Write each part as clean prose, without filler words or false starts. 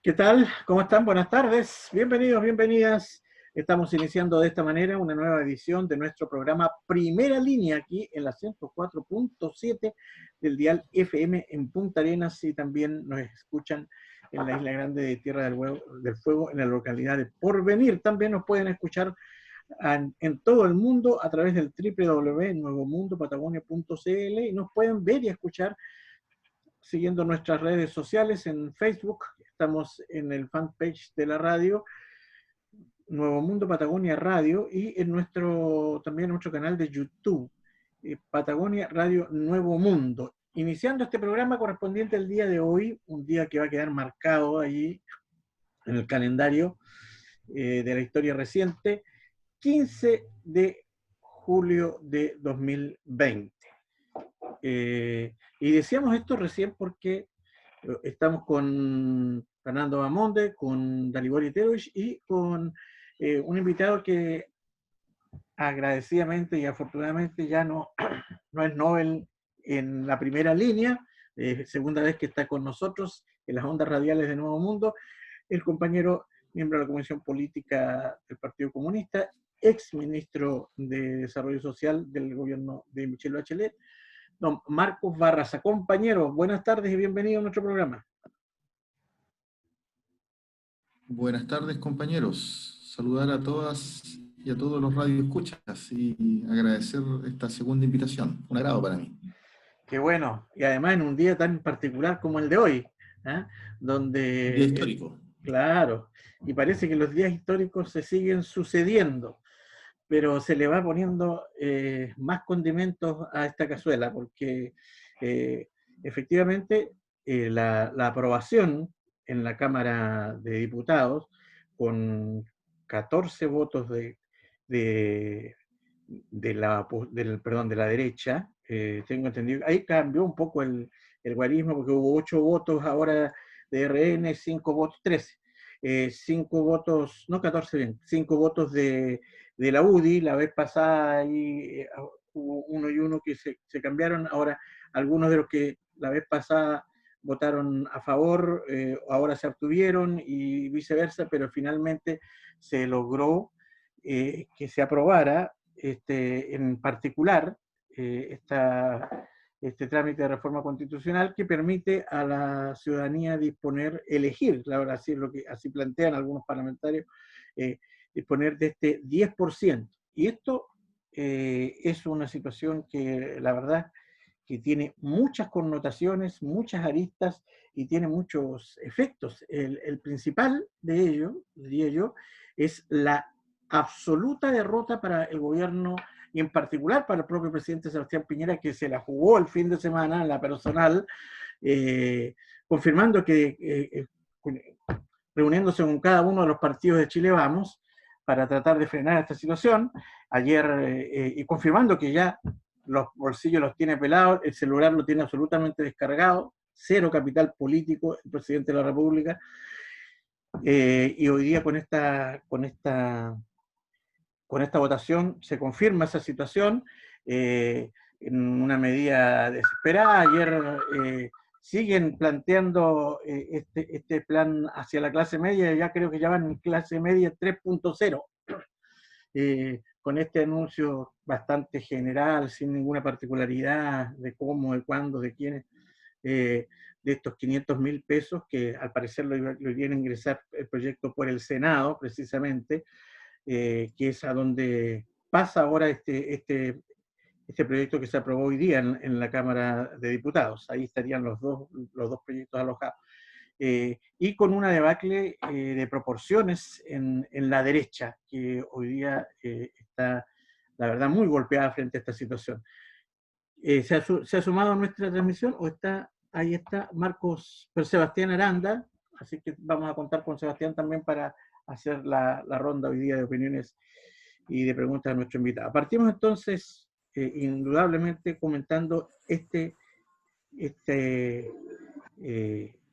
¿Qué tal? ¿Cómo están? Buenas tardes. Bienvenidos, bienvenidas. Estamos iniciando de esta manera una nueva edición de nuestro programa Primera Línea aquí en la 104.7 del dial FM en Punta Arenas y también nos escuchan en la Isla Grande de Tierra del Fuego en la localidad de Porvenir. También nos pueden escuchar en todo el mundo a través del www.nuevomundopatagonia.cl y nos pueden ver y escuchar siguiendo nuestras redes sociales en Facebook. Estamos en el fanpage de la radio, Nuevo Mundo Patagonia Radio, y en también nuestro canal de YouTube, Patagonia Radio Nuevo Mundo. Iniciando este programa correspondiente al día de hoy, un día que va a quedar marcado allí en el calendario de la historia reciente, 15 de julio de 2020. Y decíamos esto recién porque estamos con Fernando Bamonde, con Dalibor Iterovich y con un invitado que agradecidamente y afortunadamente ya no, no es Nobel en la primera línea, segunda vez que está con nosotros en las ondas radiales de Nuevo Mundo, el compañero miembro de la Comisión Política del Partido Comunista, ex ministro de Desarrollo Social del gobierno de Michelle Bachelet, don Marcos Barraza. Compañero, buenas tardes y bienvenido a nuestro programa. Buenas tardes, compañeros. Saludar a todas y a todos los radioescuchas y agradecer esta segunda invitación. Un agrado para mí. Qué bueno, y además en un día tan particular como el de hoy, ¿eh? Un día Donde, histórico. claro, y parece que los días históricos se siguen sucediendo, pero se le va poniendo más condimentos a esta cazuela, porque efectivamente la aprobación en la Cámara de Diputados, con 14 votos de, de la derecha, tengo entendido, ahí cambió un poco el guarismo, porque hubo 8 votos ahora de RN, 5 votos, 13, 5 votos, no 14 bien, 5 votos de la UDI. La vez pasada ahí hubo uno y uno que se cambiaron. Ahora, algunos de los que la vez pasada votaron a favor, ahora se abstuvieron y viceversa, pero finalmente se logró que se aprobara en particular este trámite de reforma constitucional que permite a la ciudadanía disponer, elegir, claro, así es lo que así plantean algunos parlamentarios, disponer de este 10%. Y esto es una situación que la verdad que tiene muchas connotaciones, muchas aristas y tiene muchos efectos. El principal de ello, diría yo, es la absoluta derrota para el gobierno y en particular para el propio presidente Sebastián Piñera, que se la jugó el fin de semana en la personal, confirmando que reuniéndose con cada uno de los partidos de Chile Vamos para tratar de frenar esta situación. Ayer, y confirmando que ya los bolsillos los tiene pelados, el celular lo tiene absolutamente descargado, cero capital político el presidente de la República, y hoy día con esta votación se confirma esa situación en una medida desesperada. Ayer siguen planteando este plan hacia la clase media, ya creo que ya van en clase media 3.0, con este anuncio bastante general, sin ninguna particularidad de cómo, de cuándo, de quiénes, de estos 500.000 pesos que al parecer lo irían a ingresar el proyecto por el Senado, precisamente, que es a donde pasa ahora este proyecto que se aprobó hoy día en la Cámara de Diputados. Ahí estarían los dos proyectos alojados. Y con una debacle de proporciones en la derecha, que hoy día está, la verdad, muy golpeada frente a esta situación. ¿Se ha sumado a nuestra transmisión o está, ahí está Marcos, pero Sebastián Aranda? Así que vamos a contar con Sebastián también para hacer la ronda hoy día de opiniones y de preguntas a nuestro invitado. Partimos entonces, indudablemente, comentando este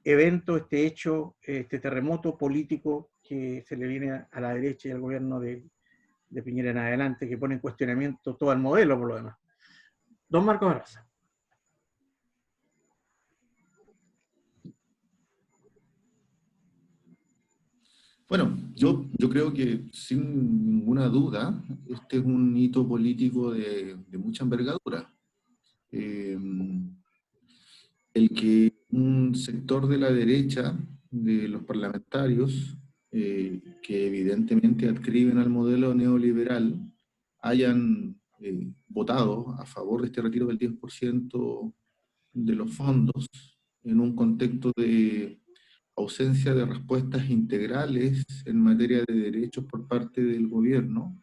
evento, este hecho, este terremoto político que se le viene a la derecha y al gobierno de Piñera en adelante, que pone en cuestionamiento todo el modelo, por lo demás. Don Marcos Barraza. Bueno, yo creo que sin ninguna duda este es un hito político de mucha envergadura. Eh, el que un sector de la derecha, de los parlamentarios, que evidentemente adscriben al modelo neoliberal, hayan votado a favor de este retiro del 10% de los fondos en un contexto de ausencia de respuestas integrales en materia de derechos por parte del gobierno,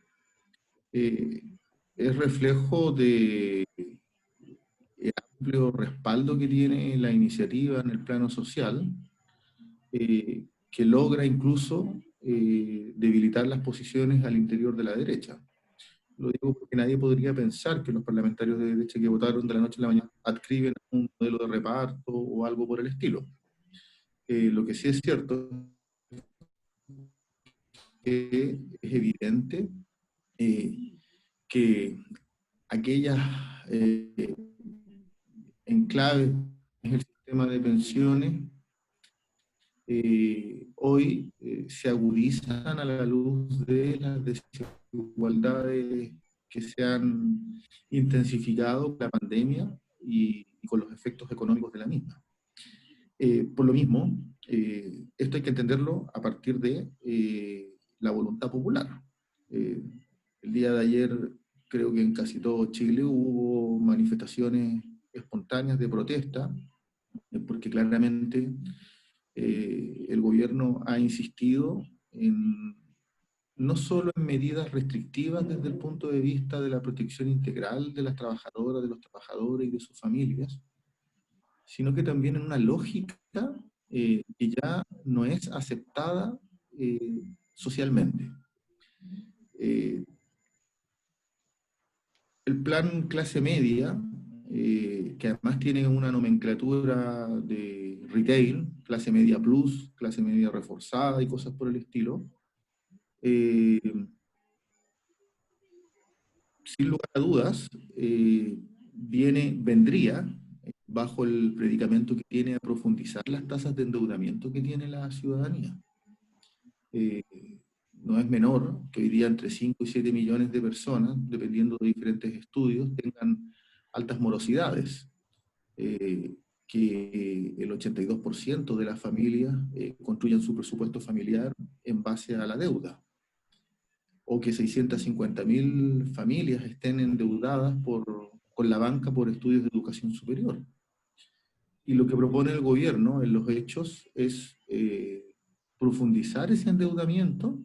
eh, es reflejo de amplio respaldo que tiene la iniciativa en el plano social, que logra incluso debilitar las posiciones al interior de la derecha. Lo digo porque nadie podría pensar que los parlamentarios de derecha que votaron de la noche a la mañana adscriben a un modelo de reparto o algo por el estilo. Lo que sí es cierto es que es evidente eh, que aquellas enclaves en el sistema de pensiones hoy se agudizan a la luz de las desigualdades que se han intensificado con la pandemia y con los efectos económicos de la misma. Por lo mismo, esto hay que entenderlo a partir de la voluntad popular. Eh, el día de ayer, creo que en casi todo Chile hubo manifestaciones espontáneas de protesta, porque claramente el gobierno ha insistido en, no solo en medidas restrictivas desde el punto de vista de la protección integral de las trabajadoras, de los trabajadores y de sus familias, sino que también en una lógica que ya no es aceptada socialmente. Eh, el plan clase media, que además tiene una nomenclatura de retail, clase media plus, clase media reforzada y cosas por el estilo, eh, sin lugar a dudas, vendría bajo el predicamento que tiene a profundizar las tasas de endeudamiento que tiene la ciudadanía. Eh, no es menor que hoy día entre 5 y 7 millones de personas, dependiendo de diferentes estudios, tengan altas morosidades, que el 82% de las familias construyan su presupuesto familiar en base a la deuda, o que 650.000 familias estén endeudadas con la banca por estudios de educación superior. Y lo que propone el gobierno en los hechos es profundizar ese endeudamiento,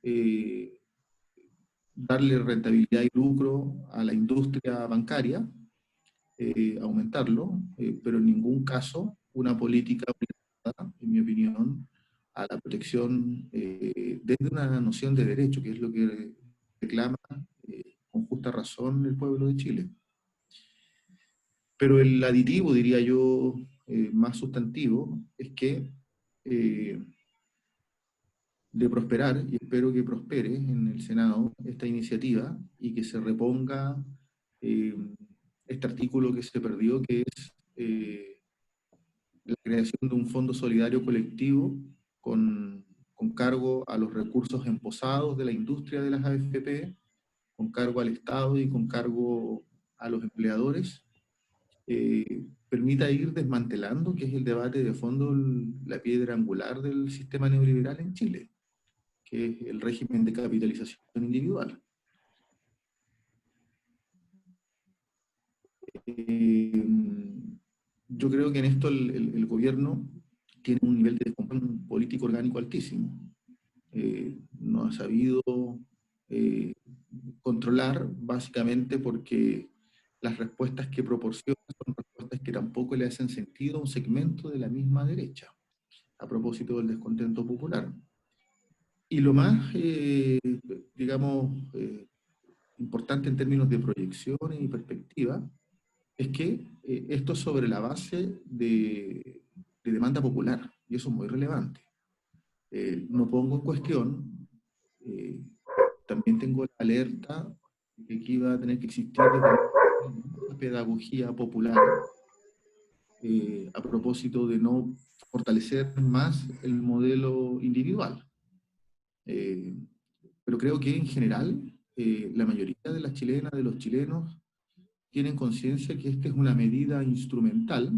eh, darle rentabilidad y lucro a la industria bancaria, aumentarlo, pero en ningún caso una política orientada, en mi opinión, a la protección desde una noción de derecho, que es lo que reclama con justa razón el pueblo de Chile. Pero el aditivo, diría yo, más sustantivo, es que de prosperar, y espero que prospere en el Senado esta iniciativa y que se reponga este artículo que se perdió, que es la creación de un fondo solidario colectivo con cargo a los recursos emposados de la industria de las AFP, con cargo al Estado y con cargo a los empleadores, permita ir desmantelando, que es el debate de fondo, la piedra angular del sistema neoliberal en Chile, que es el régimen de capitalización individual. Yo creo que en esto el gobierno tiene un nivel de descomposición político orgánico altísimo. No ha sabido controlar, básicamente porque las respuestas que proporciona son respuestas que tampoco le hacen sentido a un segmento de la misma derecha, a propósito del descontento popular. Y lo más, digamos, importante en términos de proyecciones y perspectiva, es que esto es sobre la base de demanda popular, y eso es muy relevante. No pongo en cuestión, también tengo la alerta de que aquí va a tener que existir una pedagogía popular a propósito de no fortalecer más el modelo individual. Pero creo que en general la mayoría de las chilenas, de los chilenos, tienen conciencia que esta es una medida instrumental,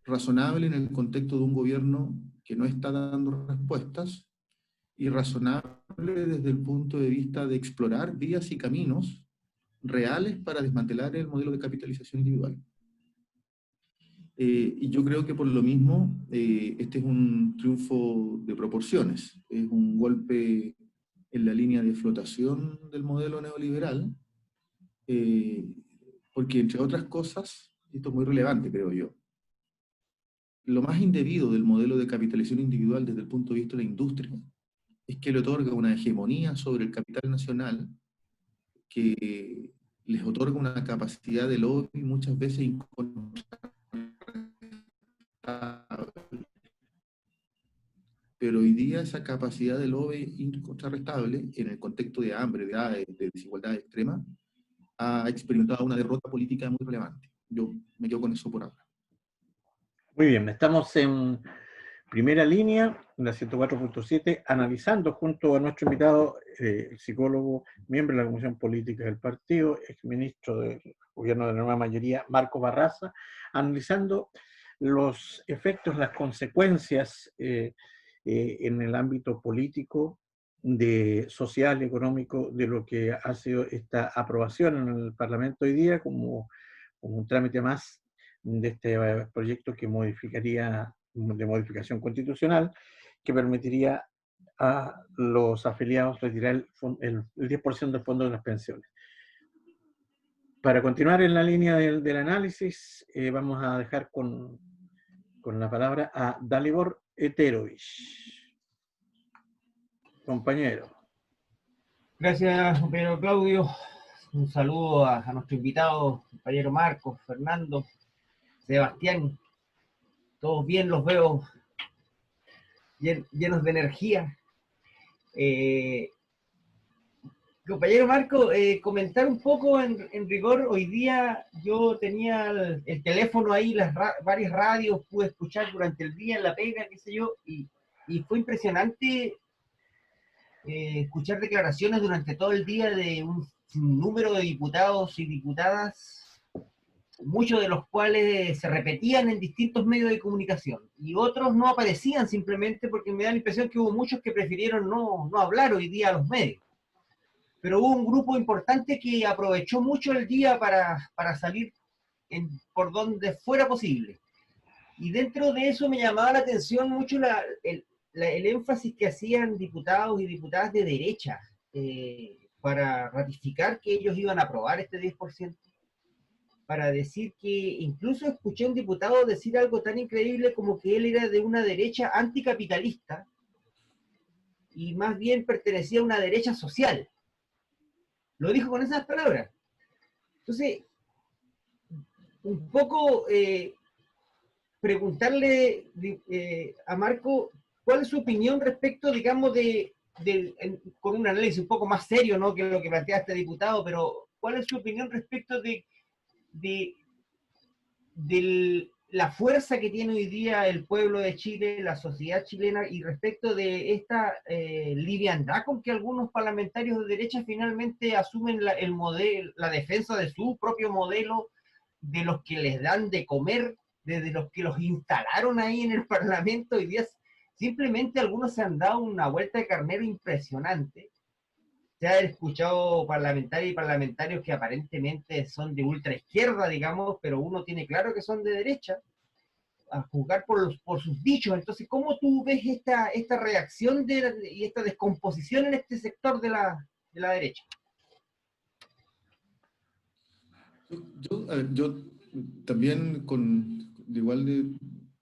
razonable en el contexto de un gobierno que no está dando respuestas, y razonable desde el punto de vista de explorar vías y caminos reales para desmantelar el modelo de capitalización individual. Y yo creo que por lo mismo este es un triunfo de proporciones, es un golpe en la línea de flotación del modelo neoliberal, porque entre otras cosas, esto es muy relevante creo yo, lo más indebido del modelo de capitalización individual desde el punto de vista de la industria es que le otorga una hegemonía sobre el capital nacional que les otorga una capacidad de lobby muchas veces incontrastable. Pero hoy día esa capacidad de lobby incontrastable, en el contexto de hambre, de desigualdad extrema, ha experimentado una derrota política muy relevante. Yo me quedo con eso por ahora. Muy bien, estamos en primera línea, la 104.7, analizando junto a nuestro invitado, el psicólogo, miembro de la Comisión Política del Partido, exministro del Gobierno de la Nueva Mayoría, Marcos Barraza, analizando los efectos, las consecuencias en el ámbito político, social, económico, de lo que ha sido esta aprobación en el Parlamento hoy día como un trámite más de este proyecto que modificaría, de modificación constitucional, que permitiría a los afiliados retirar el 10% del fondo de las pensiones. Para continuar en la línea del análisis, vamos a dejar con la palabra a Dalibor Eterovich. Compañero. Gracias, compañero Claudio. Un saludo a nuestro invitado, compañero Marcos, Fernando, Sebastián. Todos bien, los veo llenos de energía. Compañero Marco, comentar un poco en rigor. Hoy día yo tenía el teléfono ahí, varias radios, pude escuchar durante el día en la pega, qué sé yo, y fue impresionante escuchar declaraciones durante todo el día de un número de diputados y diputadas, muchos de los cuales se repetían en distintos medios de comunicación, y otros no aparecían simplemente porque me da la impresión que hubo muchos que prefirieron no hablar hoy día a los medios. Pero hubo un grupo importante que aprovechó mucho el día para salir por donde fuera posible. Y dentro de eso me llamaba la atención mucho el énfasis que hacían diputados y diputadas de derecha para ratificar que ellos iban a aprobar este 10%, para decir que incluso escuché a un diputado decir algo tan increíble como que él era de una derecha anticapitalista y más bien pertenecía a una derecha social. Lo dijo con esas palabras. Entonces, un poco preguntarle a Marco cuál es su opinión respecto, digamos, con un análisis un poco más serio, ¿no?, que lo que plantea este diputado, pero cuál es su opinión respecto de la fuerza que tiene hoy día el pueblo de Chile, la sociedad chilena, y respecto de esta liviandad con que algunos parlamentarios de derecha finalmente asumen la defensa de su propio modelo, de los que les dan de comer, desde los que los instalaron ahí en el Parlamento. Hoy día simplemente algunos se han dado una vuelta de carnero impresionante. Se ha escuchado parlamentarios y parlamentarios que aparentemente son de ultra izquierda, digamos, pero uno tiene claro que son de derecha, a juzgar por sus dichos. Entonces, ¿cómo tú ves esta reacción y esta descomposición en este sector de la derecha? Yo también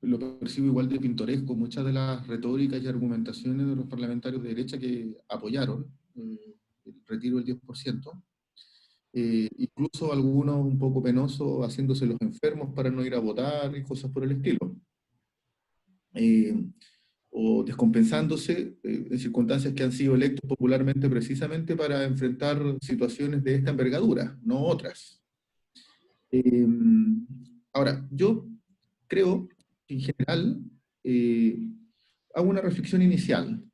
lo percibo igual de pintoresco muchas de las retóricas y argumentaciones de los parlamentarios de derecha que apoyaron el retiro del 10%, incluso algunos un poco penosos haciéndose los enfermos para no ir a votar y cosas por el estilo, o descompensándose en circunstancias que han sido electos popularmente precisamente para enfrentar situaciones de esta envergadura, no otras. Ahora, yo creo que en general hago una reflexión inicial,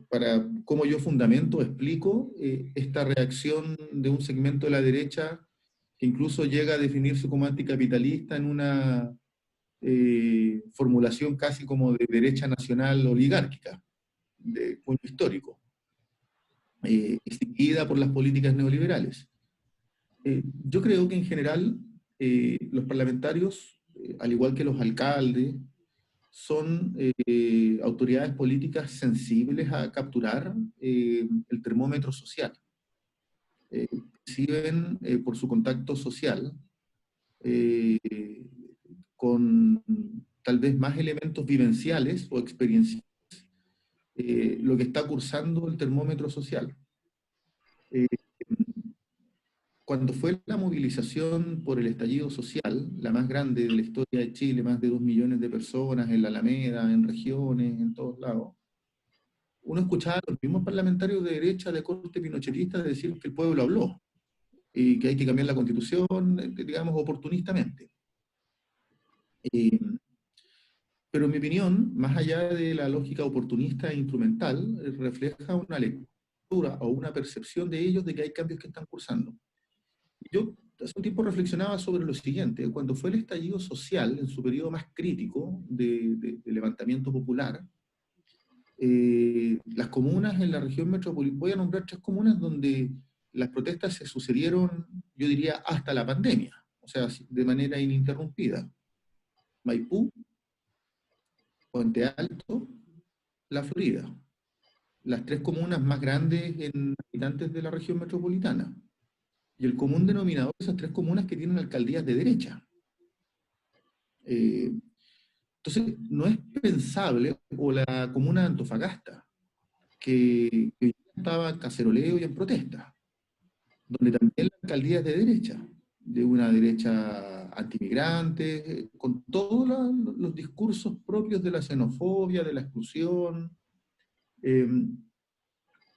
para cómo yo fundamento, explico esta reacción de un segmento de la derecha que incluso llega a definirse como anticapitalista en una formulación casi como de derecha nacional oligárquica, de puño histórico, seguida por las políticas neoliberales. Yo creo que en general los parlamentarios, al igual que los alcaldes, son autoridades políticas sensibles a capturar el termómetro social. Perciben por su contacto social con tal vez más elementos vivenciales o experienciales lo que está cursando el termómetro social. Cuando fue la movilización por el estallido social, la más grande de la historia de Chile, más de 2 millones de personas en la Alameda, en regiones, en todos lados, uno escuchaba a los mismos parlamentarios de derecha, de corte pinochetista, decir que el pueblo habló y que hay que cambiar la Constitución, digamos, oportunistamente. Pero en mi opinión, más allá de la lógica oportunista e instrumental, refleja una lectura o una percepción de ellos de que hay cambios que están cursando. Yo hace un tiempo reflexionaba sobre lo siguiente: cuando fue el estallido social, en su periodo más crítico de levantamiento popular, las comunas en la región metropolitana, voy a nombrar 3 comunas donde las protestas se sucedieron, yo diría, hasta la pandemia, o sea, de manera ininterrumpida. Maipú, Puente Alto, La Florida. Las 3 comunas más grandes en habitantes de la región metropolitana. Y el común denominador de esas 3 comunas que tienen alcaldías de derecha. Entonces, no es pensable, o la comuna de Antofagasta, que estaba en caceroleo y en protesta, donde también la alcaldía es de derecha, de una derecha antimigrante, con todos los discursos propios de la xenofobia, de la exclusión.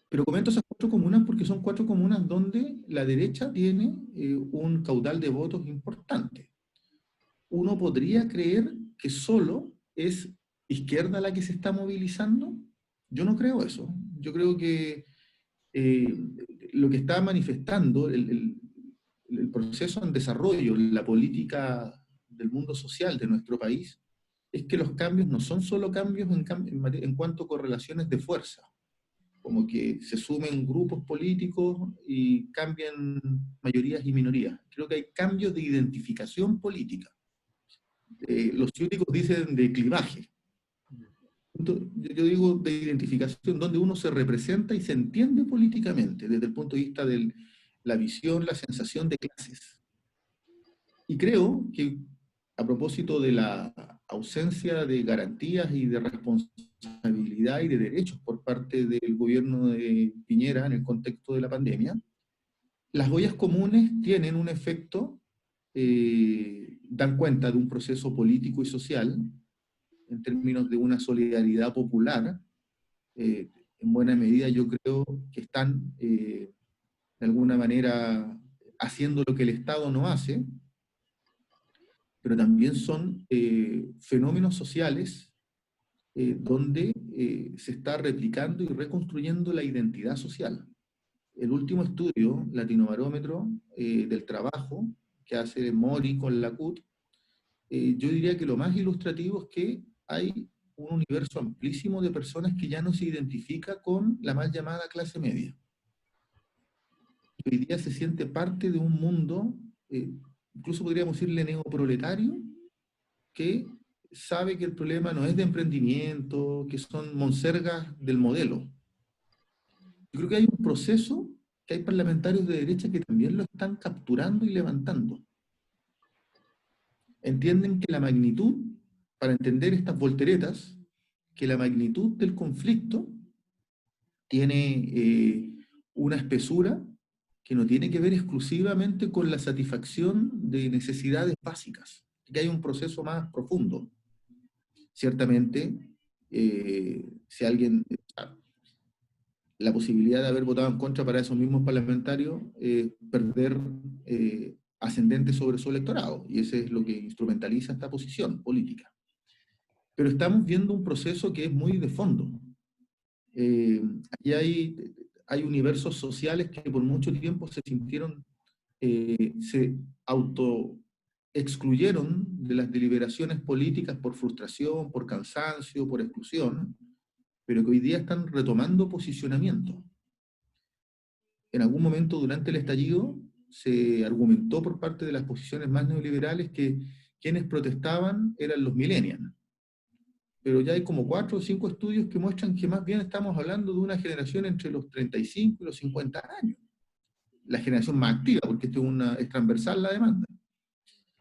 Pero comento esas 4 comunas porque son 4 comunas donde la derecha tiene un caudal de votos importante. Uno podría creer que solo es izquierda la que se está movilizando. Yo no creo eso. Yo creo que lo que está manifestando el proceso en desarrollo, la política del mundo social de nuestro país, es que los cambios no son solo cambios en cuanto a correlaciones de fuerza, como que se sumen grupos políticos y cambian mayorías y minorías. Creo que hay cambios de identificación política. Los ciúticos dicen de clivaje. Yo digo de identificación, donde uno se representa y se entiende políticamente, desde el punto de vista de la visión, la sensación de clases. Y creo que, a propósito de la ausencia de garantías y de responsabilidad y de derechos por parte del gobierno de Piñera en el contexto de la pandemia, las ollas comunes tienen un efecto, dan cuenta de un proceso político y social, en términos de una solidaridad popular. En buena medida yo creo que están, de alguna manera, haciendo lo que el Estado no hace, pero también son fenómenos sociales donde se está replicando y reconstruyendo la identidad social. El último estudio, Latinobarómetro, del trabajo, que hace Mori con la CUT, yo diría que lo más ilustrativo es que hay un universo amplísimo de personas que ya no se identifica con la mal llamada clase media. Hoy día se siente parte de un mundo, incluso podríamos decirle neoproletario, que sabe que el problema no es de emprendimiento, que son monsergas del modelo. Yo creo que hay un proceso, que hay parlamentarios de derecha que también lo están capturando y levantando. Entienden que la magnitud, para entender estas volteretas, que la magnitud del conflicto tiene una espesura que no tiene que ver exclusivamente con la satisfacción de necesidades básicas, que hay un proceso más profundo. Ciertamente, si alguien... la posibilidad de haber votado en contra para esos mismos parlamentarios, perder ascendente sobre su electorado, y ese es lo que instrumentaliza esta posición política. pero estamos viendo un proceso que es muy de fondo. Aquí hay universos sociales que por mucho tiempo se sintieron, se auto-excluyeron de las deliberaciones políticas por frustración, por cansancio, por exclusión, pero que hoy día están retomando posicionamiento. En algún momento durante el estallido se argumentó por parte de las posiciones más neoliberales que quienes protestaban eran los millennials. Pero ya hay como 4 o 5 estudios que muestran que más bien estamos hablando de una generación entre los 35 y los 50 años. La generación más activa, porque esto es transversal la demanda.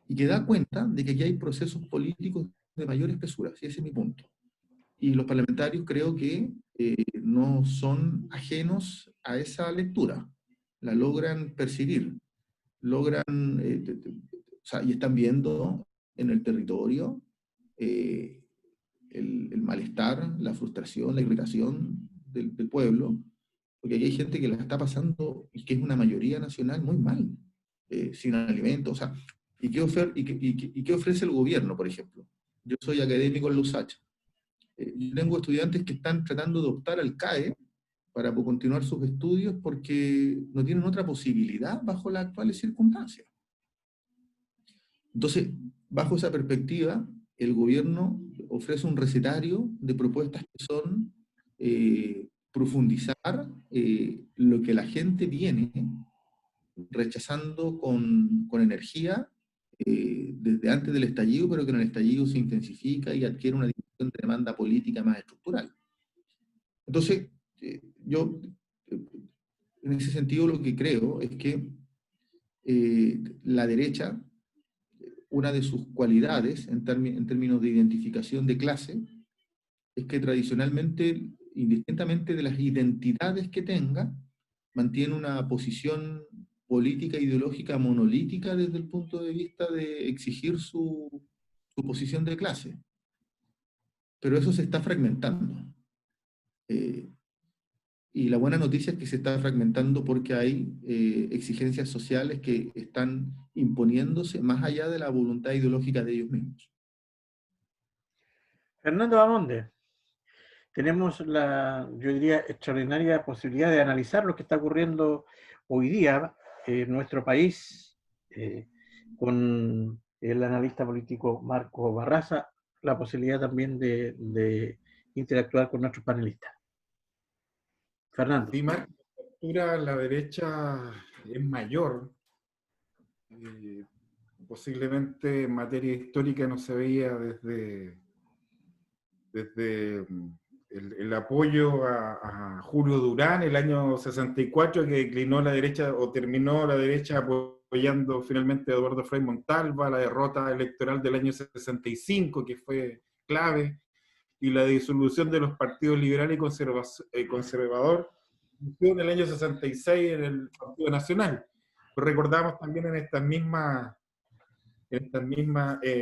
Y que da cuenta de que aquí hay procesos políticos de mayor espesura, y ese es mi punto. Y los parlamentarios creo que no son ajenos a esa lectura. La logran percibir, logran, o sea, y están viendo en el territorio el malestar, la frustración, la irritación del pueblo, porque aquí hay gente que la está pasando, y que es una mayoría nacional, muy mal, sin alimentos, o sea, ¿y qué ofrece el gobierno, por ejemplo? Yo soy académico en la USACH. Yo tengo estudiantes que están tratando de optar al CAE para continuar sus estudios porque no tienen otra posibilidad bajo las actuales circunstancias. Entonces, bajo esa perspectiva, el gobierno ofrece un recetario de propuestas que son profundizar lo que la gente viene rechazando con energía desde antes del estallido, pero que en el estallido se intensifica y adquiere una dimensión de demanda política más estructural. Entonces, yo en ese sentido lo que creo es que la derecha, una de sus cualidades en términos de identificación de clase, es que tradicionalmente, indistintamente de las identidades que tenga, mantiene una posición política e ideológica monolítica desde el punto de vista de exigir su posición de clase. Pero eso se está fragmentando. Y la buena noticia es que se está fragmentando porque hay exigencias sociales que están imponiéndose más allá de la voluntad ideológica de ellos mismos. Fernando Bamonde, tenemos la, yo diría, extraordinaria posibilidad de analizar lo que está ocurriendo hoy día en nuestro país con el analista político Marco Barraza, la posibilidad también de interactuar con nuestros panelistas. Fernando. Sí, Marco, la derecha es mayor. Posiblemente en materia histórica no se veía desde el apoyo a Julio Durán el año 64, que declinó la derecha o terminó la derecha apoyando finalmente a Eduardo Frei Montalva, la derrota electoral del año 65, que fue clave, y la disolución de los partidos liberal y conservador en el año 66 en el Partido Nacional. Lo recordamos también en estas mismas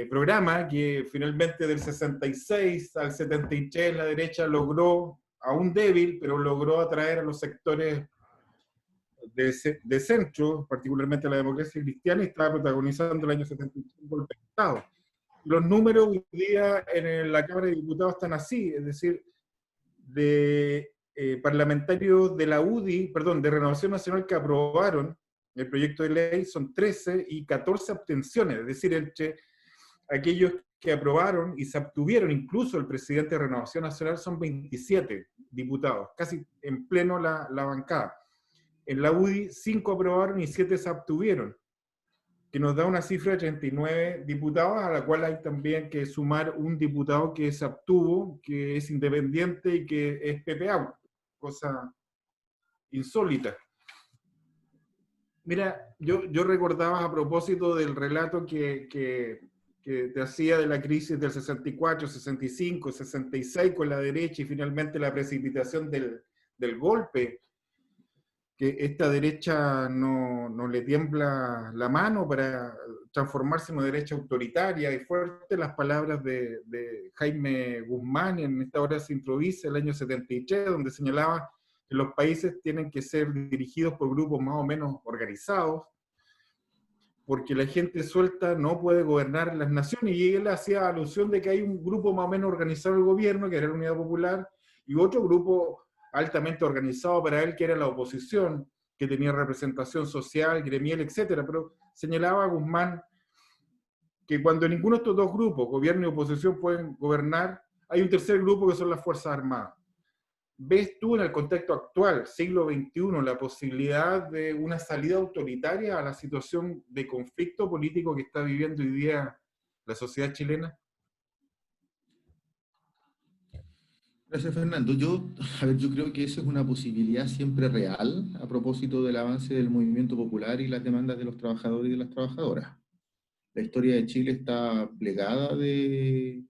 programa que finalmente del 66 al 73 la derecha logró, aún débil, pero logró atraer a los sectores de centro, particularmente a la democracia cristiana, y estaba protagonizando el año 73 un golpe de Estado. Los números hoy día en la Cámara de Diputados están así, es decir, de parlamentarios de la UDI, perdón, de Renovación Nacional que aprobaron el proyecto de ley son 13 y 14 abstenciones, es decir, entre aquellos que aprobaron y se abstuvieron, incluso el presidente de Renovación Nacional, son 27 diputados, casi en pleno la bancada. En la UDI 5 aprobaron y 7 se abstuvieron, que nos da una cifra de 39 diputados, a la cual hay también que sumar un diputado que se abstuvo, que es independiente y que es PPA, cosa insólita. Mira, yo recordaba a propósito del relato que te hacía de la crisis del 64, 65, 66 con la derecha y finalmente la precipitación del golpe, que esta derecha no le tiembla la mano para transformarse en una derecha autoritaria y fuerte. Las palabras de Jaime Guzmán en Esta Hora se improvisa, el año 73, donde señalaba que los países tienen que ser dirigidos por grupos más o menos organizados, porque la gente suelta no puede gobernar las naciones, y él hacía alusión de que hay un grupo más o menos organizado del gobierno, que era la Unidad Popular, y otro grupo altamente organizado para él, que era la oposición, que tenía representación social, gremial, etcétera. Pero señalaba a Guzmán que cuando ninguno de estos dos grupos, gobierno y oposición, pueden gobernar, hay un tercer grupo que son las Fuerzas Armadas. ¿Ves tú en el contexto actual, siglo XXI, la posibilidad de una salida autoritaria a la situación de conflicto político que está viviendo hoy día la sociedad chilena? Gracias, Fernando. Yo creo que eso es una posibilidad siempre real a propósito del avance del movimiento popular y las demandas de los trabajadores y de las trabajadoras. La historia de Chile está plegada de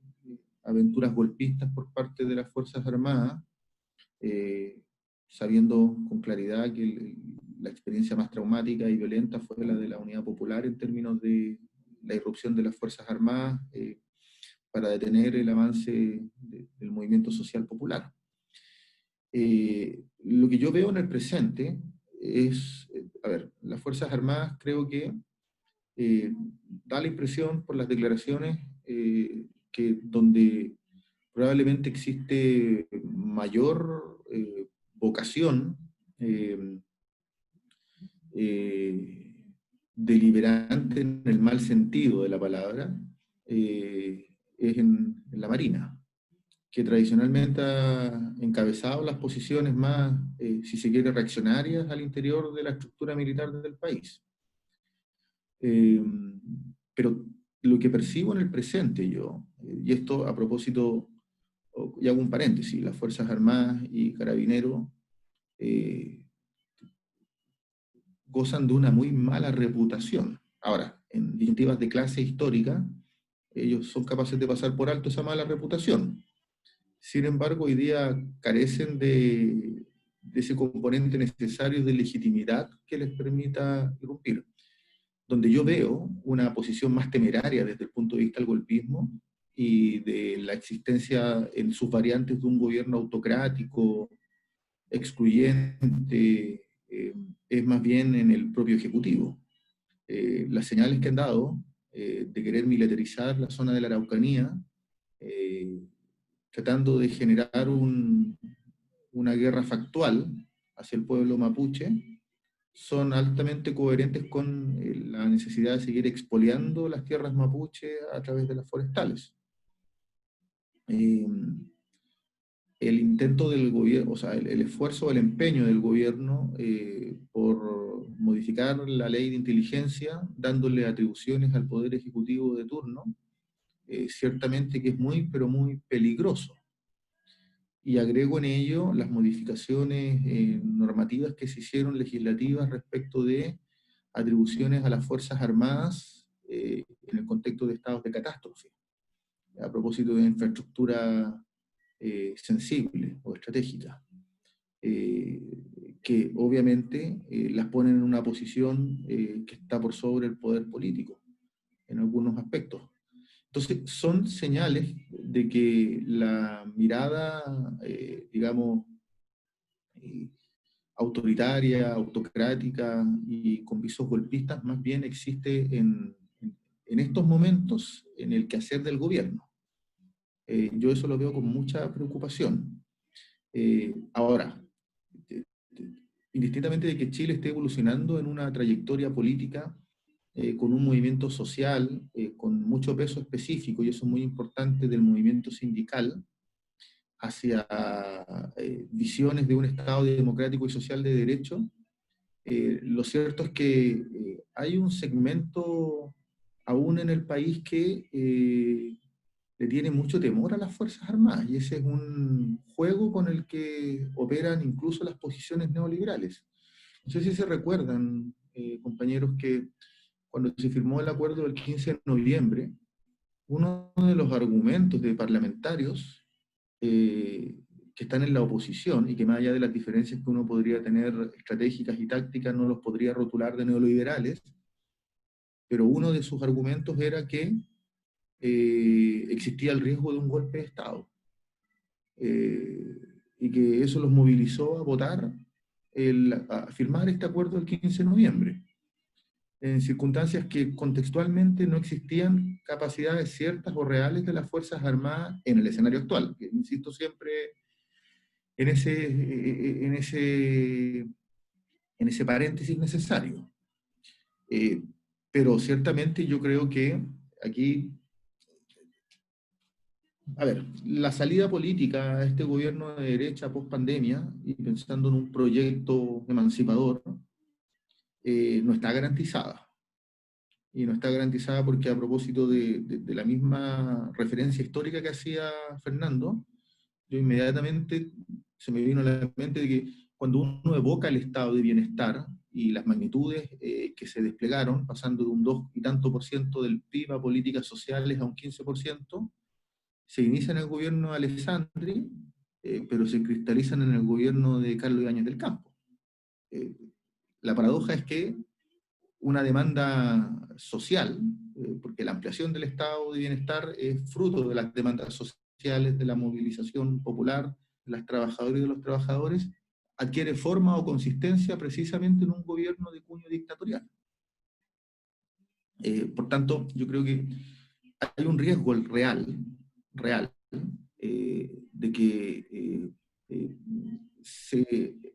aventuras golpistas por parte de las Fuerzas Armadas, sabiendo con claridad que la experiencia más traumática y violenta fue la de la Unidad Popular en términos de la irrupción de las Fuerzas Armadas para detener el avance del movimiento social popular. Lo que yo veo en el presente es, las Fuerzas Armadas creo que da la impresión por las declaraciones que donde probablemente existe mayor vocación deliberante en el mal sentido de la palabra, es en la Marina, que tradicionalmente ha encabezado las posiciones más, si se quiere, reaccionarias al interior de la estructura militar del país. Pero lo que percibo en el presente yo, y esto a propósito, y hago un paréntesis, las Fuerzas Armadas y Carabineros gozan de una muy mala reputación. Ahora, en disyuntivas de clase histórica, ellos son capaces de pasar por alto esa mala reputación. Sin embargo, hoy día carecen de ese componente necesario de legitimidad que les permita irrumpir. Donde yo veo una posición más temeraria desde el punto de vista del golpismo y de la existencia en sus variantes de un gobierno autocrático, excluyente, es más bien en el propio Ejecutivo. Las señales que han dado de querer militarizar la zona de la Araucanía, tratando de generar una guerra factual hacia el pueblo mapuche, son altamente coherentes con la necesidad de seguir expoliando las tierras mapuche a través de las forestales. El intento del gobierno, o sea, el esfuerzo, el empeño del gobierno por modificar la ley de inteligencia, dándole atribuciones al Poder Ejecutivo de turno, ciertamente que es muy, pero muy peligroso. Y agrego en ello las modificaciones normativas que se hicieron legislativas respecto de atribuciones a las Fuerzas Armadas en el contexto de estados de catástrofe, a propósito de infraestructura sensible o estratégica, que obviamente las ponen en una posición que está por sobre el poder político, en algunos aspectos. Entonces, son señales de que la mirada, digamos, autoritaria, autocrática y con visos golpistas, más bien existe en estos momentos en el quehacer del gobierno. Yo eso lo veo con mucha preocupación. Ahora, indistintamente de que Chile esté evolucionando en una trayectoria política con un movimiento social, con mucho peso específico, y eso es muy importante, del movimiento sindical, hacia visiones de un Estado democrático y social de derecho, lo cierto es que hay un segmento aún en el país que le tiene mucho temor a las Fuerzas Armadas, y ese es un juego con el que operan incluso las posiciones neoliberales. No sé si se recuerdan, compañeros, que cuando se firmó el acuerdo del 15 de noviembre, uno de los argumentos de parlamentarios que están en la oposición y que más allá de las diferencias que uno podría tener estratégicas y tácticas no los podría rotular de neoliberales, pero uno de sus argumentos era que existía el riesgo de un golpe de Estado y que eso los movilizó a votar, a firmar este acuerdo el 15 de noviembre. en circunstancias que contextualmente no existían capacidades ciertas o reales de las Fuerzas Armadas en el escenario actual. Que, insisto siempre en ese paréntesis necesario. Pero ciertamente yo creo que aquí, a ver, la salida política a este gobierno de derecha post pandemia, y pensando en un proyecto emancipador, no está garantizada. Y no está garantizada porque, a propósito de la misma referencia histórica que hacía Fernando, yo inmediatamente se me vino a la mente de que cuando uno evoca el estado de bienestar y las magnitudes que se desplegaron, pasando de un 2 y tanto por ciento del PIB a políticas sociales a un 15%, se inicia en el gobierno de Alessandri, pero se cristalizan en el gobierno de Carlos Ibáñez del Campo. La paradoja es que una demanda social, porque la ampliación del estado de bienestar es fruto de las demandas sociales, de la movilización popular de las trabajadoras y de los trabajadores, adquiere forma o consistencia precisamente en un gobierno de cuño dictatorial. Por tanto, yo creo que hay un riesgo real, de que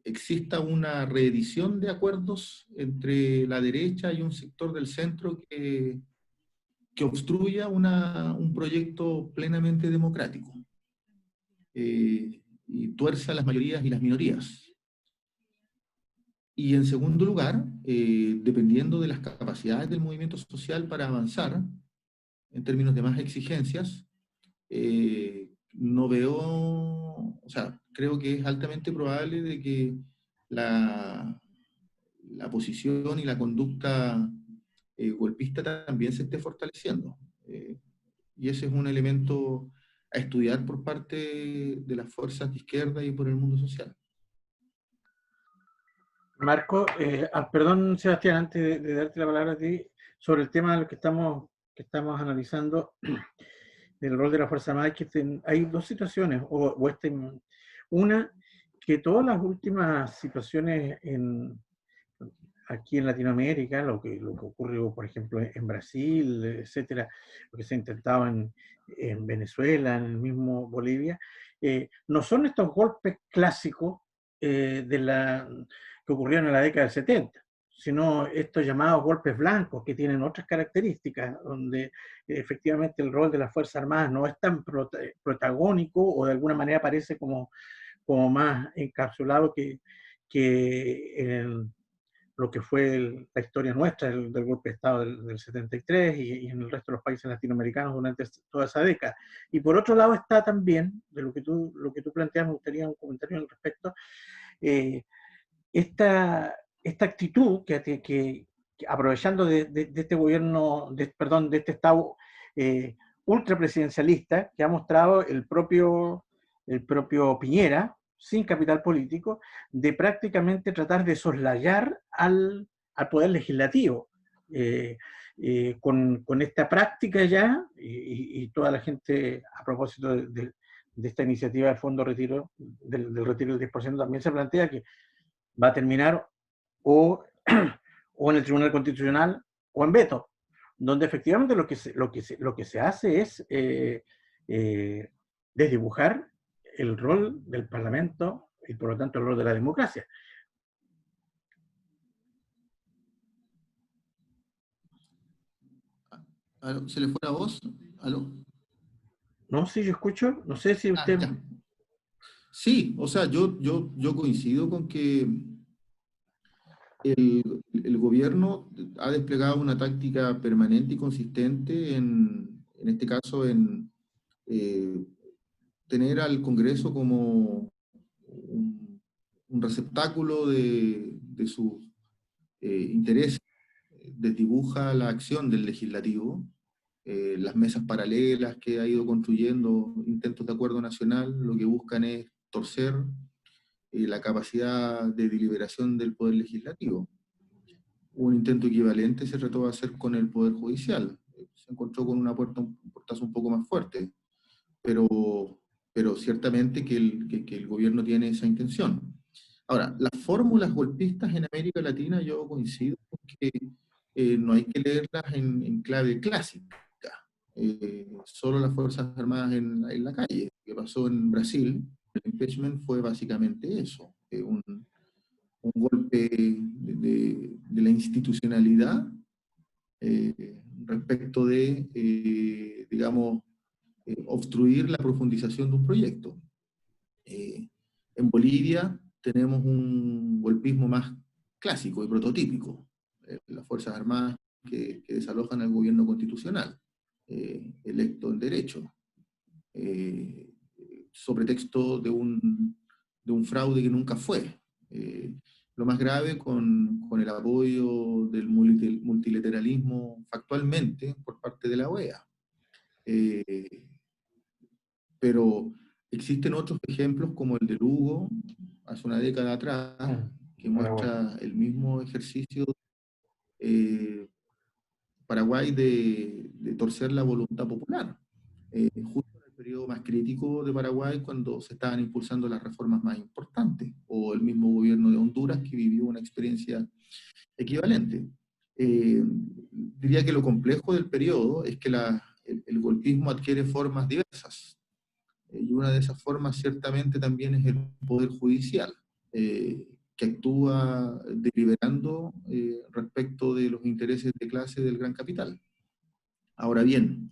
exista una reedición de acuerdos entre la derecha y un sector del centro que obstruya un proyecto plenamente democrático y tuerza las mayorías y las minorías. Y en segundo lugar, dependiendo de las capacidades del movimiento social para avanzar, en términos de más exigencias, no veo, o sea, creo que es altamente probable de que la posición y la conducta golpista también se esté fortaleciendo. Y ese es un elemento a estudiar por parte de las fuerzas de izquierda y por el mundo social. Marco, perdón, Sebastián, antes de darte la palabra a ti, sobre el tema de lo que estamos analizando, del rol de la Fuerza Armada, hay dos situaciones, una, que todas las últimas situaciones aquí en Latinoamérica, lo que ocurrió, por ejemplo, en Brasil, etcétera, lo que se ha intentado en Venezuela, en el mismo Bolivia, no son estos golpes clásicos que ocurrieron en la década del 70, sino estos llamados golpes blancos que tienen otras características, donde efectivamente el rol de las Fuerzas Armadas no es tan protagónico o de alguna manera parece como más encapsulado que lo que fue la historia nuestra del golpe de Estado del 73 y en el resto de los países latinoamericanos durante toda esa década. Y por otro lado está también, de lo que tú planteas, me gustaría un comentario al respecto, esta actitud que aprovechando de este gobierno, de este Estado ultrapresidencialista que ha mostrado el propio Piñera, sin capital político, de prácticamente tratar de soslayar al poder legislativo. Con esta práctica ya, y toda la gente, a propósito de esta iniciativa del fondo retiro, del retiro del 10%, también se plantea que va a terminar o en el Tribunal Constitucional o en veto, donde efectivamente lo que se hace es desdibujar el rol del Parlamento y por lo tanto el rol de la democracia. ¿Aló? ¿Se le fue la voz? ¿Aló? No, sí, yo escucho, no sé si usted... Sí, o sea, yo coincido con que el gobierno ha desplegado una táctica permanente y consistente en este caso, en tener al Congreso como un receptáculo de sus intereses. Desdibuja la acción del legislativo, las mesas paralelas que ha ido construyendo, intentos de acuerdo nacional, lo que buscan es torcer la capacidad de deliberación del Poder Legislativo. Un intento equivalente se trató de hacer con el Poder Judicial. Se encontró con un portazo un poco más fuerte, pero ciertamente que el gobierno tiene esa intención. Ahora, las fórmulas golpistas en América Latina, yo coincido con que no hay que leerlas en clave clásica. Solo las Fuerzas Armadas en la calle. Lo que pasó en Brasil, el impeachment fue básicamente eso, un golpe de la institucionalidad respecto de, digamos, obstruir la profundización de un proyecto. En Bolivia tenemos un golpismo más clásico y prototípico, las Fuerzas Armadas que desalojan al gobierno constitucional, electo en derecho, sobre texto de un fraude que nunca fue. Lo más grave con el apoyo del multilateralismo factualmente por parte de la OEA. Pero existen otros ejemplos como el de Lugo, hace una década atrás, que muestra el mismo ejercicio Paraguay de torcer la voluntad popular. Justo en el periodo más crítico de Paraguay, cuando se estaban impulsando las reformas más importantes, o el mismo gobierno de Honduras, que vivió una experiencia equivalente. Diría que lo complejo del periodo es que el golpismo adquiere formas diversas. Y una de esas formas ciertamente también es el poder judicial, que actúa deliberando respecto de los intereses de clase del gran capital. Ahora bien,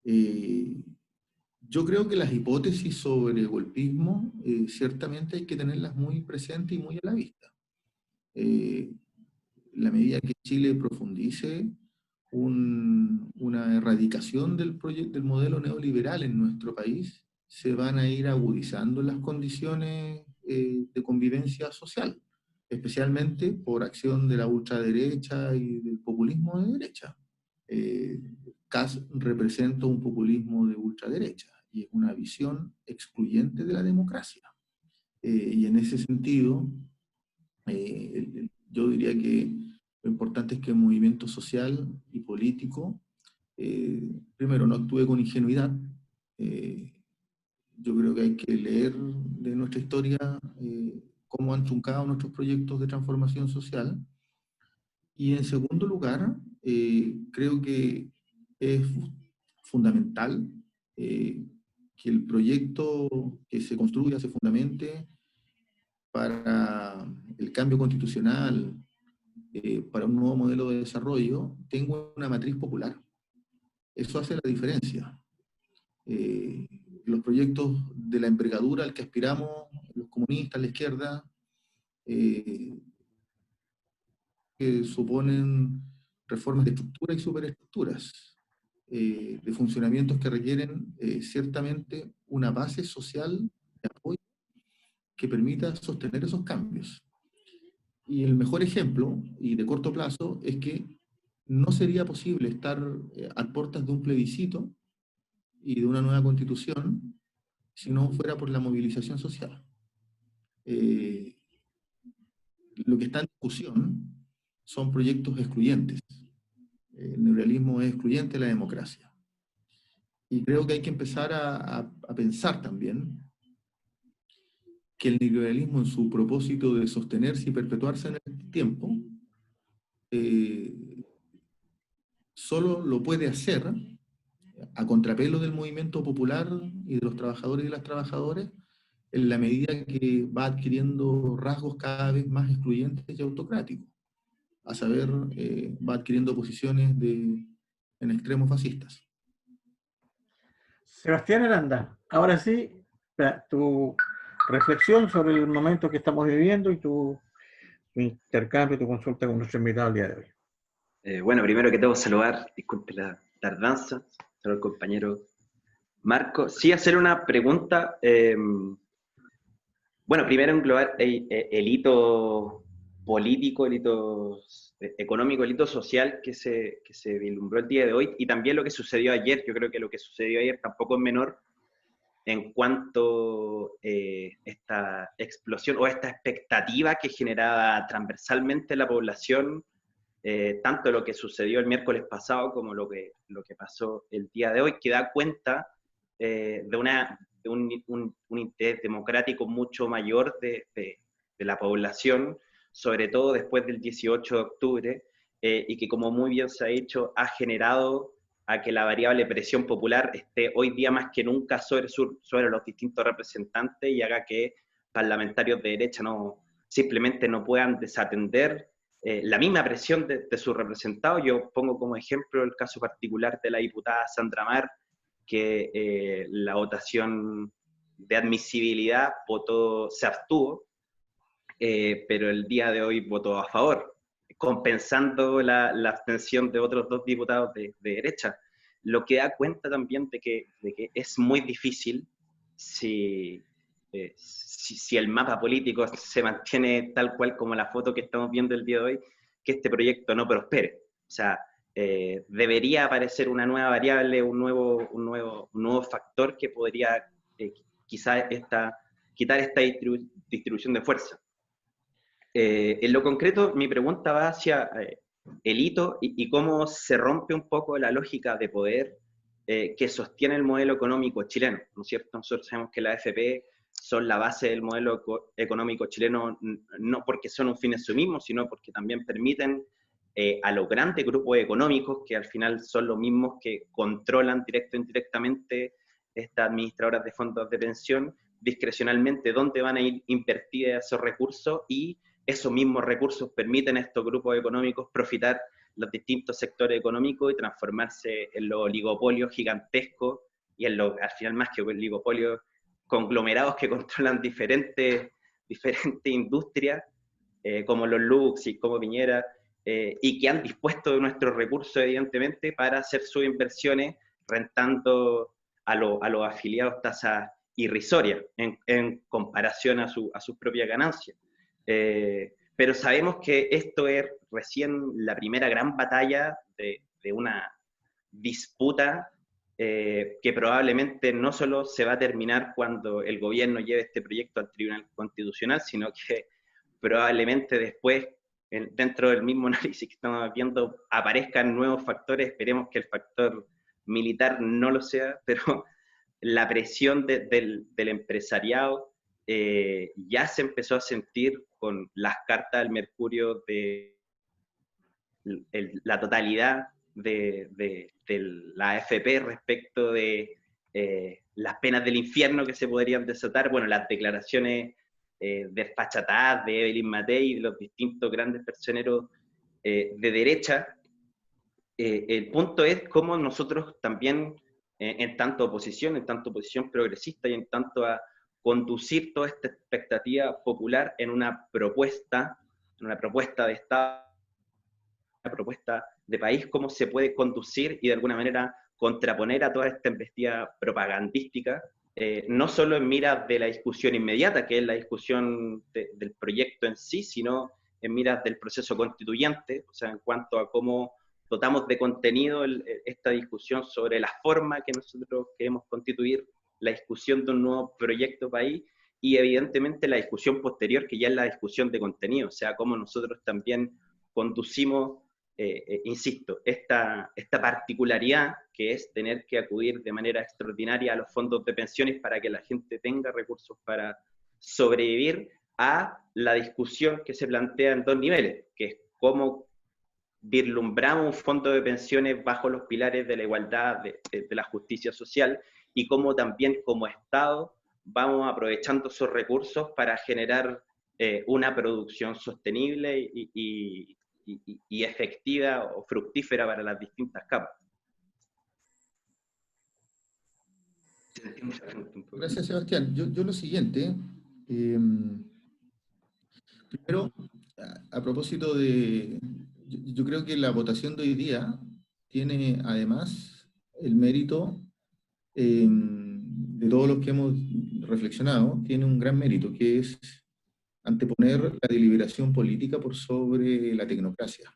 yo creo que las hipótesis sobre golpismo ciertamente hay que tenerlas muy presentes y muy a la vista. La medida que Chile profundice una erradicación del modelo neoliberal en nuestro país, se van a ir agudizando las condiciones de convivencia social, especialmente por acción de la ultraderecha y del populismo de derecha. Kass representa un populismo de ultraderecha y es una visión excluyente de la democracia. Y en ese sentido, yo diría que lo importante es que el movimiento social y político, primero, no actúe con ingenuidad. Yo creo que hay que leer de nuestra historia cómo han truncado nuestros proyectos de transformación social. Y en segundo lugar, creo que es fundamental que el proyecto que se construya, se fundamente para el cambio constitucional, para un nuevo modelo de desarrollo, tenga una matriz popular. Eso hace la diferencia. Los proyectos de la envergadura al que aspiramos, los comunistas, la izquierda, que suponen reformas de estructura y superestructuras, de funcionamientos que requieren ciertamente una base social de apoyo que permita sostener esos cambios. Y el mejor ejemplo, y de corto plazo, es que no sería posible estar a puertas de un plebiscito y de una nueva constitución si no fuera por la movilización social. Lo que está en discusión son proyectos excluyentes. El neoliberalismo es excluyente de la democracia. Y creo que hay que empezar a pensar también que el neoliberalismo, en su propósito de sostenerse y perpetuarse en el tiempo, solo lo puede hacer a contrapelo del movimiento popular y de los trabajadores y las trabajadoras, en la medida que va adquiriendo rasgos cada vez más excluyentes y autocráticos. A saber, va adquiriendo posiciones en extremos fascistas. Sebastián Aranda, ahora sí, tu reflexión sobre el momento que estamos viviendo y tu intercambio, tu consulta con nuestro invitado el día de hoy. Bueno, primero que todo saludar, disculpe la tardanza, saludar al compañero Marco. Sí, hacer una pregunta. Bueno, primero englobar el hito político, el hito económico, el hito social que se vislumbró el día de hoy, y también lo que sucedió ayer. Yo creo que lo que sucedió ayer tampoco es menor en cuanto esta explosión o esta expectativa que generaba transversalmente la población, tanto lo que sucedió el miércoles pasado como lo que pasó el día de hoy, que da cuenta de un interés democrático mucho mayor de la población, sobre todo después del 18 de octubre, y que, como muy bien se ha dicho, ha generado a que la variable presión popular esté hoy día más que nunca sobre los distintos representantes y haga que parlamentarios de derecha simplemente no puedan desatender la misma presión de sus representados. Yo pongo como ejemplo el caso particular de la diputada Sandra Mar, que la votación de admisibilidad se abstuvo, pero el día de hoy votó a favor, compensando la abstención de otros 2 diputados de derecha, lo que da cuenta también de que es muy difícil si el mapa político se mantiene tal cual como la foto que estamos viendo el día de hoy, que este proyecto no prospere. O sea, debería aparecer una nueva variable, un nuevo factor que podría quizás quitar esta distribución de fuerza. En lo concreto, mi pregunta va hacia el hito y cómo se rompe un poco la lógica de poder que sostiene el modelo económico chileno, ¿no es cierto? Nosotros sabemos que las AFP son la base del modelo económico chileno, no porque son un fin en sí mismo, sino porque también permiten a los grandes grupos económicos, que al final son los mismos que controlan directo o indirectamente estas administradoras de fondos de pensión, discrecionalmente dónde van a ir invertidos esos recursos, y esos mismos recursos permiten a estos grupos económicos profitar los distintos sectores económicos y transformarse en los oligopolios gigantescos y al final más que oligopolios, conglomerados que controlan diferentes industrias, como los Lux y como Piñera, y que han dispuesto de nuestros recursos, evidentemente, para hacer sus inversiones, rentando a los afiliados tasas irrisorias en comparación a sus propias ganancias. Pero sabemos que esto es recién la primera gran batalla de una disputa que probablemente no solo se va a terminar cuando el gobierno lleve este proyecto al Tribunal Constitucional, sino que probablemente después, dentro del mismo análisis que estamos viendo, aparezcan nuevos factores. Esperemos que el factor militar no lo sea, pero la presión del empresariado ya se empezó a sentir con las cartas del Mercurio de la totalidad de la AFP respecto de las penas del infierno que se podrían desatar, bueno, las declaraciones desfachatadas de Evelyn Matei y de los distintos grandes personeros de derecha. El punto es cómo nosotros también, en tanto oposición progresista y en tanto a conducir toda esta expectativa popular en una propuesta de Estado, una propuesta de país, cómo se puede conducir y de alguna manera contraponer a toda esta embestida propagandística, no solo en miras de la discusión inmediata, que es la discusión del proyecto en sí, sino en miras del proceso constituyente, o sea, en cuanto a cómo dotamos de contenido esta discusión sobre la forma que nosotros queremos constituir la discusión de un nuevo proyecto país, y evidentemente la discusión posterior, que ya es la discusión de contenido, o sea, cómo nosotros también conducimos, insisto, esta particularidad que es tener que acudir de manera extraordinaria a los fondos de pensiones para que la gente tenga recursos para sobrevivir, a la discusión que se plantea en 2 niveles, que es cómo vislumbramos un fondo de pensiones bajo los pilares de la igualdad, de la justicia social, y cómo también como Estado vamos aprovechando esos recursos para generar una producción sostenible y efectiva o fructífera para las distintas capas. Gracias, Sebastián. Yo lo siguiente, primero, a propósito yo creo que la votación de hoy día tiene además el mérito de todos los que hemos reflexionado, tiene un gran mérito, que es anteponer la deliberación política por sobre la tecnocracia.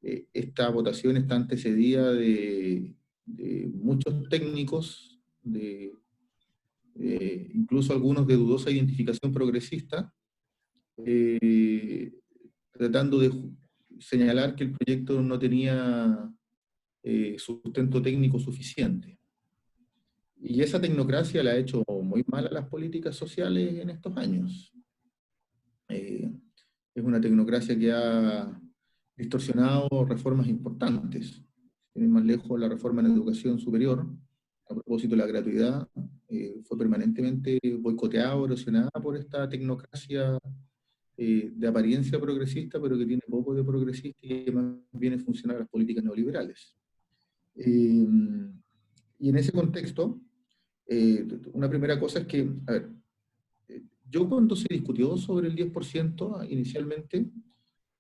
Esta votación está antecedida de muchos técnicos, incluso algunos de dudosa identificación progresista, tratando de señalar que el proyecto no tenía sustento técnico suficiente. Y esa tecnocracia la ha hecho muy mal a las políticas sociales en estos años. Es una tecnocracia que ha distorsionado reformas importantes. Sin ir más lejos, la reforma en educación superior, a propósito de la gratuidad, fue permanentemente boicoteada o erosionada por esta tecnocracia de apariencia progresista, pero que tiene poco de progresista y que más bien es funcional a las políticas neoliberales. Y en ese contexto, una primera cosa es que, a ver, yo cuando se discutió sobre el 10% inicialmente,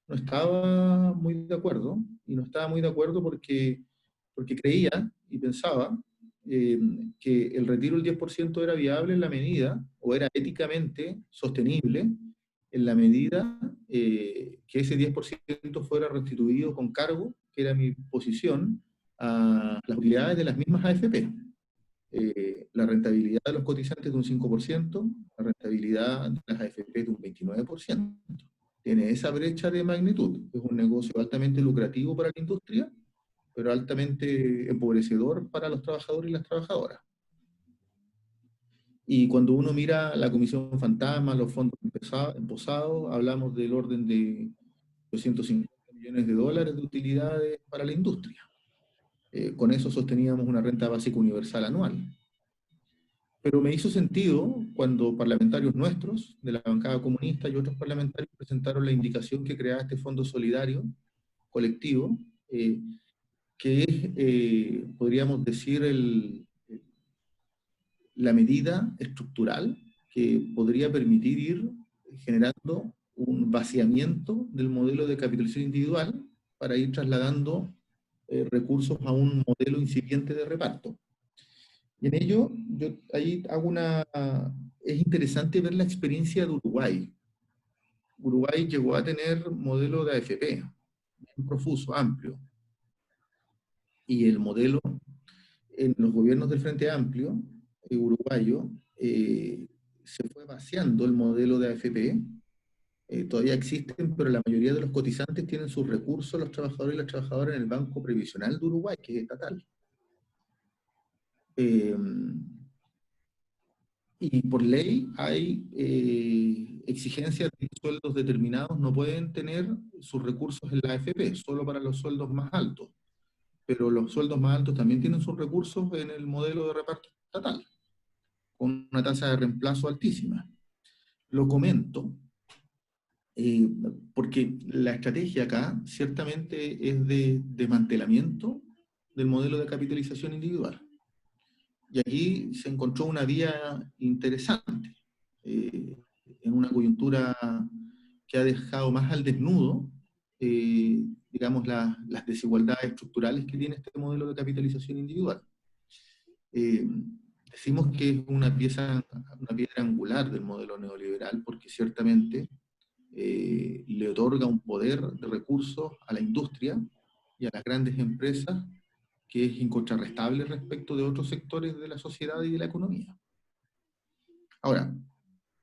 no estaba muy de acuerdo, y no estaba muy de acuerdo porque creía y pensaba que el retiro del 10% era viable en la medida, o era éticamente sostenible, en la medida que ese 10% fuera restituido con cargo, que era mi posición, a las utilidades de las mismas AFP. La rentabilidad de los cotizantes de un 5%, la rentabilidad de las AFP de un 29%. Tiene esa brecha de magnitud. Es un negocio altamente lucrativo para la industria, pero altamente empobrecedor para los trabajadores y las trabajadoras. Y cuando uno mira la Comisión Fantasma, los fondos emposados, hablamos del orden de 250 millones de dólares de utilidades para la industria. Con eso sosteníamos una renta básica universal anual. Pero me hizo sentido cuando parlamentarios nuestros, de la bancada comunista y otros parlamentarios, presentaron la indicación que creaba este fondo solidario colectivo, que es, podríamos decir, la medida estructural que podría permitir ir generando un vaciamiento del modelo de capitalización individual para ir trasladando recursos a un modelo incipiente de reparto. Y en ello, yo ahí hago es interesante ver la experiencia de Uruguay. Uruguay llegó a tener modelo de AFP, un profuso, amplio. Y el modelo, en los gobiernos del Frente Amplio, uruguayo, se fue vaciando el modelo de AFP. Todavía existen, pero la mayoría de los cotizantes tienen sus recursos, los trabajadores y las trabajadoras, en el Banco Previsional de Uruguay, que es estatal. Y por ley hay exigencias de que sueldos determinados no pueden tener sus recursos en la AFP, solo para los sueldos más altos. Pero los sueldos más altos también tienen sus recursos en el modelo de reparto estatal, con una tasa de reemplazo altísima. Lo comento porque la estrategia acá ciertamente es de desmantelamiento del modelo de capitalización individual. Y aquí se encontró una vía interesante, en una coyuntura que ha dejado más al desnudo, digamos, las desigualdades estructurales que tiene este modelo de capitalización individual. Decimos que es una piedra angular del modelo neoliberal porque ciertamente le otorga un poder de recursos a la industria y a las grandes empresas que es incontrarrestable respecto de otros sectores de la sociedad y de la economía. Ahora,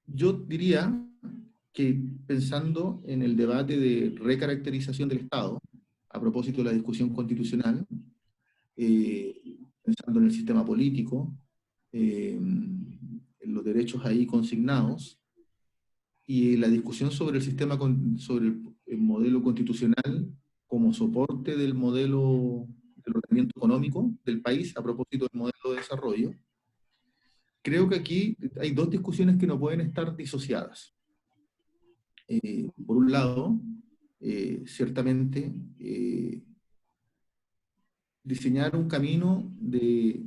yo diría que pensando en el debate de recaracterización del Estado, a propósito de la discusión constitucional, pensando en el sistema político, en los derechos ahí consignados, y la discusión sobre el sistema, sobre el modelo constitucional como soporte del modelo del ordenamiento económico del país a propósito del modelo de desarrollo, creo que aquí hay dos discusiones que no pueden estar disociadas. Por un lado, ciertamente, diseñar un camino de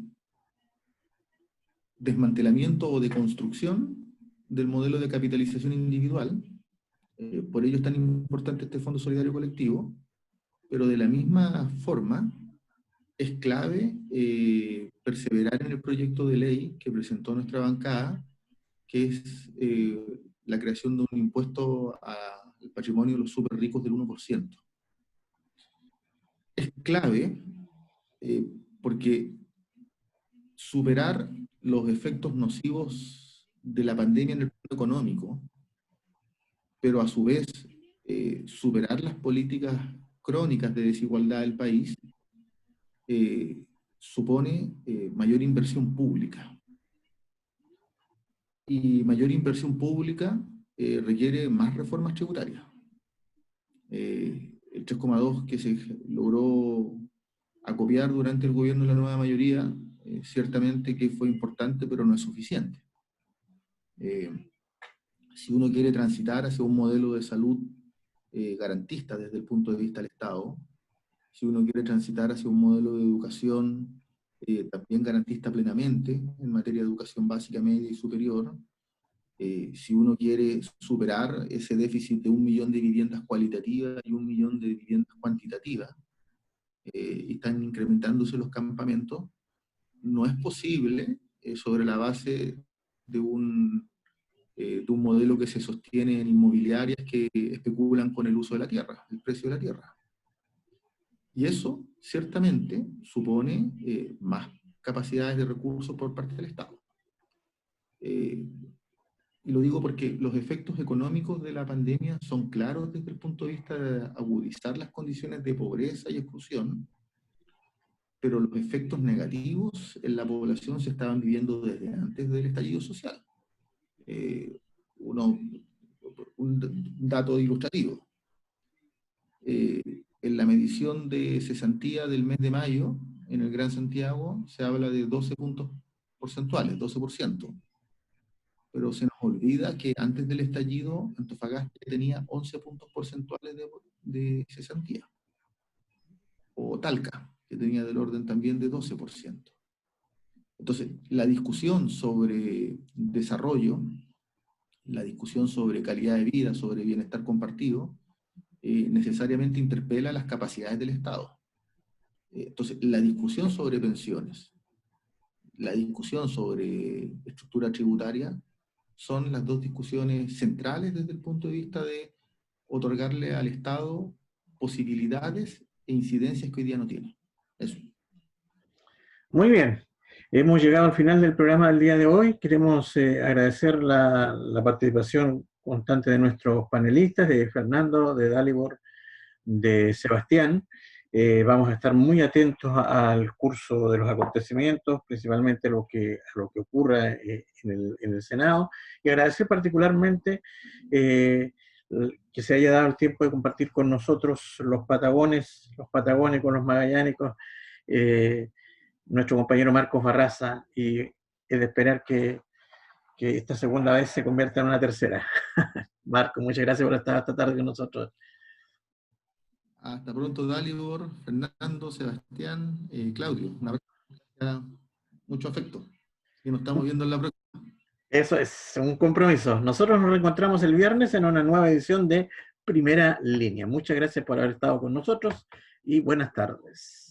desmantelamiento o de construcción del modelo de capitalización individual. Por ello es tan importante este Fondo Solidario Colectivo, pero de la misma forma es clave perseverar en el proyecto de ley que presentó nuestra bancada, que es la creación de un impuesto al patrimonio de los súper ricos del 1%. Es clave porque superar los efectos nocivos de la pandemia en el plano económico, pero a su vez superar las políticas crónicas de desigualdad del país, supone mayor inversión pública. Y mayor inversión pública requiere más reformas tributarias. El 3,2 que se logró acopiar durante el gobierno de la nueva mayoría, ciertamente que fue importante, pero no es suficiente. Si uno quiere transitar hacia un modelo de salud garantista desde el punto de vista del Estado, si uno quiere transitar hacia un modelo de educación también garantista plenamente en materia de educación básica, media y superior, si uno quiere superar ese déficit de 1 millón de viviendas cualitativas y 1 millón de viviendas cuantitativas, y están incrementándose los campamentos, no es posible sobre la base de un modelo que se sostiene en inmobiliarias que especulan con el uso de la tierra, el precio de la tierra. Y eso, ciertamente, supone más capacidades de recursos por parte del Estado. Y lo digo porque los efectos económicos de la pandemia son claros desde el punto de vista de agudizar las condiciones de pobreza y exclusión, pero los efectos negativos en la población se estaban viviendo desde antes del estallido social. Un dato ilustrativo. En la medición de cesantía del mes de mayo, en el Gran Santiago, se habla de 12 puntos porcentuales, 12%. Pero se nos olvida que antes del estallido, Antofagasta tenía 11 puntos porcentuales de cesantía. O Talca, que tenía del orden también de 12%. Entonces, la discusión sobre desarrollo, la discusión sobre calidad de vida, sobre bienestar compartido, necesariamente interpela las capacidades del Estado. Entonces, la discusión sobre pensiones, la discusión sobre estructura tributaria, son las dos discusiones centrales desde el punto de vista de otorgarle al Estado posibilidades e incidencias que hoy día no tiene. Eso. Muy bien. Hemos llegado al final del programa del día de hoy. Queremos agradecer la participación constante de nuestros panelistas, de Fernando, de Dalibor, de Sebastián. Vamos a estar muy atentos al curso de los acontecimientos, principalmente a lo que ocurra en el Senado, y agradecer particularmente que se haya dado el tiempo de compartir con nosotros los patagónicos, los magallánicos, nuestro compañero Marcos Barraza, y es de esperar que esta segunda vez se convierta en una tercera. Marco, muchas gracias por estar esta tarde con nosotros. Hasta pronto, Dalibor, Fernando, Sebastián, Claudio. Un abrazo, mucho afecto. Y nos estamos viendo en la próxima. Eso es un compromiso. Nosotros nos reencontramos el viernes en una nueva edición de Primera Línea. Muchas gracias por haber estado con nosotros y buenas tardes.